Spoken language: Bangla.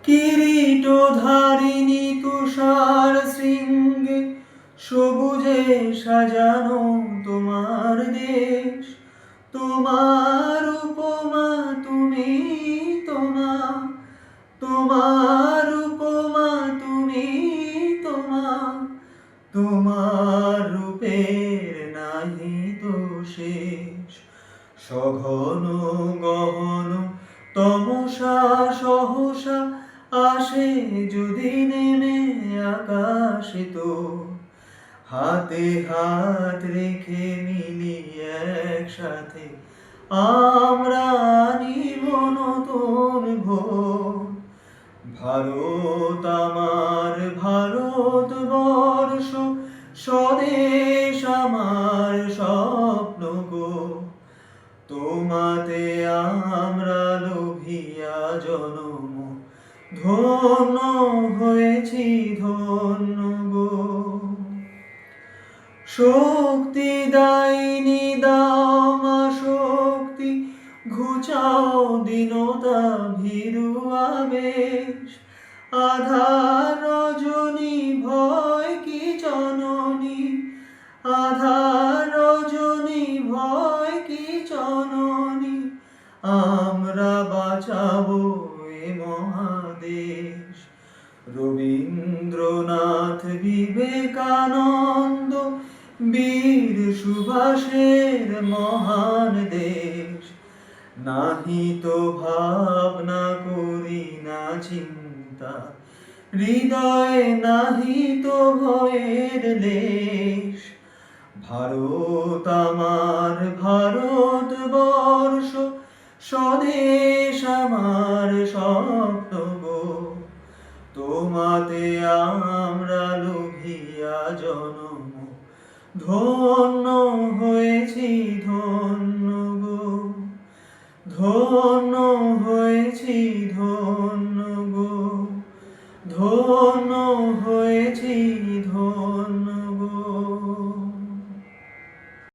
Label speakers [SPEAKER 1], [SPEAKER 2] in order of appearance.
[SPEAKER 1] কিরীটধারিণী তুষার শৃঙ্গে সবুজে সাজানো তোমার দেশ। তোমার উপমা তুমি, তোমার উপমা তুমি, তোমার রূপের নাহি তো শেষ। সঘন গহন তমসা সহসা আসে যদি নেমে আকাশে তো, হাতে হাত রেখে মিলি একসাথে আমরা আনিব নতুন ভোর। ভারত আমার ভারতবর্ষ, স্বদেশ আমার স্বপ্ন গো। তোমাতে আমরা লোভিয়া জনম, ধন্য হয়েছি ধন্য গো। শক্তি দায়িনী দাও মা শক্তি, ঘুচাও দীনতা ভীরু আবেশ। আধার রজনী ভয় কি জননী, আধার রজনী ভয় কি জননী, আমরা বাঁচাবো এ মহাদেশ। রবীন্দ্রনাথ বিবেকানন্দ বীর সুভাষের মহান দেশ। নাহি তো ভাবনা করি না চিন্তা, হৃদয়ে নাহি তো ভয়ের লেশ। ভারত আমার ভারতবর্ষ, স্বদেশ আমার স্বপ্ন গো। তোমাতে আমরা লোভিয়া জনম, ধন্য হয়েছি ধন্য গো। ধন্য হয়েছি ধন্য গো, ধন্য।